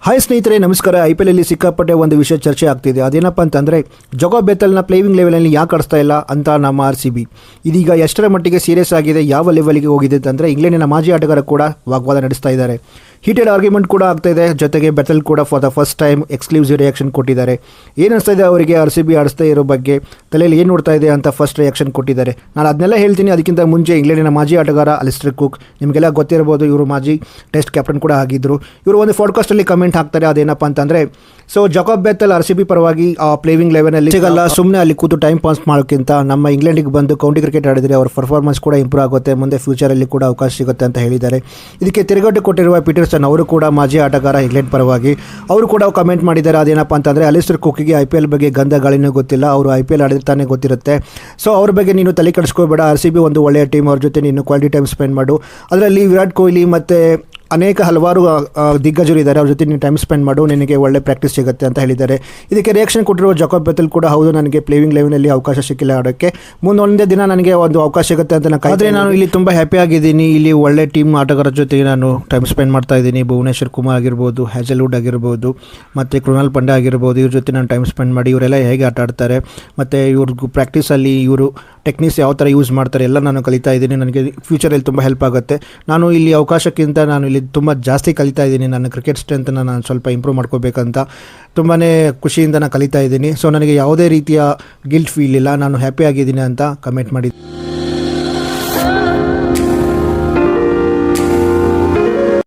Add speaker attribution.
Speaker 1: Hi ಸ್ನೇಹಿತರೆ, ನಮಸ್ಕಾರ. IPL ಅಲ್ಲಿ ಸಿಕ್ಕಾಪಟ್ಟೆ ಒಂದು ವಿಷಯ ಚರ್ಚೆ ಆಗ್ತಿದೆ. ಅದೇನಪ್ಪ ಅಂತಂದರೆ ಜಗೋ ಬೆಥೆಲ್ನ ಪ್ಲೇಯಿಂಗ್ ಲೆವೆಲಲ್ಲಿ ಯಾಕೆ ಆಡಿಸ್ತಾ ಇಲ್ಲ ಅಂತ ನಮ್ಮ RCB ಇದೀಗ ಎಷ್ಟರ ಮಟ್ಟಿಗೆ ಸೀರಿಯಸ್ ಆಗಿದೆ, ಯಾವ ಲೆವೆಲ್ಗೆ ಹೋಗಿದೆ ಅಂತಂದರೆ ಇಂಗ್ಲೆಂಡಿನ ಮಾಜಿ ಆಟಗಾರ ಕೂಡ ವಾಗ್ವಾದ ನಡೆಸ್ತಾ ಇದ್ದಾರೆ. ಹೀಟೆಡ್ ಆರ್ಗ್ಯುಮೆಂಟ್ ಕೂಡ ಆಗ್ತಾ ಇದೆ. ಜೊತೆಗೆ ಬೆಥೆಲ್ ಕೂಡ for the first time exclusive reaction ಕೊಟ್ಟಿದ್ದಾರೆ. ಏನು ಅನಿಸ್ತಾ ಇದೆ ಅವರಿಗೆ RCB ಆಡಿಸ್ತಾ ಇರೋ ಬಗ್ಗೆ, ತಲೆಯಲ್ಲಿ ಏನು ನೋಡ್ತಾ ಇದೆ ಅಂತ ಫಸ್ಟ್ ರಿಯಾಕ್ಷನ್ ಕೊಟ್ಟಿದ್ದಾರೆ. ನಾನು ಅದನ್ನೆಲ್ಲ ಹೇಳ್ತೀನಿ. ಅದಕ್ಕಿಂತ ಮುಂಚೆ ಇಂಗ್ಲೆಂಡಿನ ಮಾಜಿ ಆಟಗಾರ ಅಲಿಸ್ಟರ್ ಕುಕ್, ನಿಮಗೆಲ್ಲ ಗೊತ್ತಿರಬಹುದು, ಇವರು ಮಾಜಿ ಟೆಸ್ಟ್ ಕ್ಯಾಪ್ಟನ್ ಕೂಡ ಆಗಿದ್ದರು. ಇವರು ಒಂದು ಪಾಡ್ಕಾಸ್ಟಲ್ಲಿ ಕಮೆಂಟ್ ಹಾಕ್ತಾರೆ. ಅದೇನಪ್ಪ ಅಂತಂದರೆ, ಸೊ ಜಗೋ ಬೆಥೆಲ್ RCB ಪರವಾಗಿ ಪ್ಲೇಯಿಂಗ್ ಲೆವೆನಲ್ಲಿ ಸಿಗಲ್ಲ, ಸುಮ್ಮನೆ ಅಲ್ಲಿ ಕೂತು ಟೈಮ್ ಪಾಸ್ ಮಾಡೋಕ್ಕಿಂತ ನಮ್ಮ ಇಂಗ್ಲೆಂಡಿಗೆ ಬಂದು ಕೌಂಟಿ ಕ್ರಿಕೆಟ್ ಆಡಿದರೆ ಅವ್ರ ಪರ್ಫಾರ್ಮೆನ್ಸ್ ಕೂಡ ಇಂಪ್ರೂವ್ ಆಗುತ್ತೆ, ಮುಂದೆ ಫ್ಯೂಚರಲ್ಲಿ ಕೂಡ ಅವಕಾಶ ಸಿಗುತ್ತೆ ಅಂತ ಹೇಳಿದ್ದಾರೆ. ಇದಕ್ಕೆ ತಿರುಗೇಟು ಕೊಟ್ಟಿರುವ ಪೀಟರ್ಸನ್ ಅವರು ಕೂಡ ಮಾಜಿ ಆಟಗಾರ ಇಂಗ್ಲೆಂಡ್ ಪರವಾಗಿ ಅವರು ಕೂಡ ಕಮೆಂಟ್ ಮಾಡಿದ್ದಾರೆ. ಅದೇನಪ್ಪ ಅಂತಂದರೆ, ಅಲಿಸ್ಟರ್ ಕುಕ್ಗೆ IPL ಬಗ್ಗೆ ಗಂಧ ಗಾಳಿನೂ ಗೊತ್ತಿಲ್ಲ, ಅವರು IPL ಆಡಿದ್ರೆ ತಾನೇ ಗೊತ್ತಿರುತ್ತೆ. ಸೊ ಅವ್ರ ಬಗ್ಗೆ ನೀನು ತಲೆ ಕೆಡಿಸ್ಕೋಬೇಡ. RCB ಒಂದು ಒಳ್ಳೆಯ ಟೀಮ್, ಅವ್ರ ಜೊತೆ ನೀನು ಕ್ವಾಲಿಟಿ ಟೈಮ್ ಸ್ಪೆಂಡ್ ಮಾಡು. ಅದರಲ್ಲಿ ವಿರಾಟ್ ಕೊಹ್ಲಿ ಮತ್ತು ಹಲವಾರು ದಿಗ್ಗಜರು ಇದ್ದಾರೆ, ಅವ್ರ ಜೊತೆ ನೀವು ಟೈಮ್ ಸ್ಪೆಂಡ್ ಮಾಡು, ನಿನಗೆ ಒಳ್ಳೆ ಪ್ರಾಕ್ಟೀಸ್ ಸಿಗುತ್ತೆ ಅಂತ ಹೇಳಿದ್ದಾರೆ. ಇದಕ್ಕೆ ರಿಯಾಕ್ಷನ್ ಕೊಟ್ಟಿರುವ ಜಗೋ ಬೆಥೆಲ್ ಕೂಡ, ಹೌದು ನನಗೆ ಪ್ಲೇಯಿಂಗ್ ಲೆವೆನಲ್ಲಿ ಅವಕಾಶ ಸಿಕ್ಕಿಲ್ಲ ಆಡೋಕ್ಕೆ, ಮುಂದೊಂದೇ ದಿನ ನನಗೆ ಒಂದು ಅವಕಾಶ ಸಿಗುತ್ತೆ ಅಂತ ಆದರೆ ನಾನು ಇಲ್ಲಿ ತುಂಬ ಹ್ಯಾಪಿ ಆಗಿದ್ದೀನಿ. ಇಲ್ಲಿ ಒಳ್ಳೆ ಟೀಮ್ ಆಟಗಾರರ ಜೊತೆಗೆ ನಾನು ಟೈಮ್ ಸ್ಪೆಂಡ್ ಮಾಡ್ತಾ ಇದ್ದೀನಿ. ಭುವನೇಶ್ವರ್ ಕುಮಾರ್ ಆಗಿರ್ಬೋದು, ಹ್ಯಾಜಲ್ವುಡ್ ಆಗಿರ್ಬೋದು, ಮತ್ತು ಕೃಣಾಲ್ ಪಾಂಡ್ಯ ಆಗಿರ್ಬೋದು, ಇವ್ರ ಜೊತೆ ನಾನು ಟೈಮ್ ಸ್ಪೆಂಡ್ ಮಾಡಿ ಇವರೆಲ್ಲ ಹೇಗೆ ಆಟ ಆಡ್ತಾರೆ ಮತ್ತು ಇವ್ರಿಗೂ ಪ್ರಾಕ್ಟೀಸಲ್ಲಿ ಇವರು ಟೆಕ್ನಿಕ್ಸ್ ಯಾವ ಥರ ಯೂಸ್ ಮಾಡ್ತಾರೆ ಎಲ್ಲ ನಾನು ಕಲಿತಾ ಇದ್ದೀನಿ. ನನಗೆ ಫ್ಯೂಚರಲ್ಲಿ ತುಂಬ ಹೆಲ್ಪ್ ಆಗುತ್ತೆ. ನಾನು ಇಲ್ಲಿ ಅವಕಾಶಕ್ಕಿಂತ ನಾನು ಇಲ್ಲಿ ತುಂಬ ಜಾಸ್ತಿ ಕಲಿತಾ ಇದ್ದೀನಿ. ನನ್ನ ಕ್ರಿಕೆಟ್ ಸ್ಟ್ರೆಂತನ್ನು ನಾನು ಸ್ವಲ್ಪ ಇಂಪ್ರೂವ್ ಮಾಡ್ಕೋಬೇಕಂತ ತುಂಬಾ ಖುಷಿಯಿಂದ ನಾನು ಕಲಿತಾ ಇದ್ದೀನಿ. ಸೊ ನನಗೆ ಯಾವುದೇ ರೀತಿಯ ಗಿಲ್ಟ್ ಫೀಲ್ ಇಲ್ಲ, ನಾನು ಹ್ಯಾಪಿ ಆಗಿದ್ದೀನಿ ಅಂತ ಕಮೆಂಟ್ ಮಾಡಿದ್ದೀನಿ.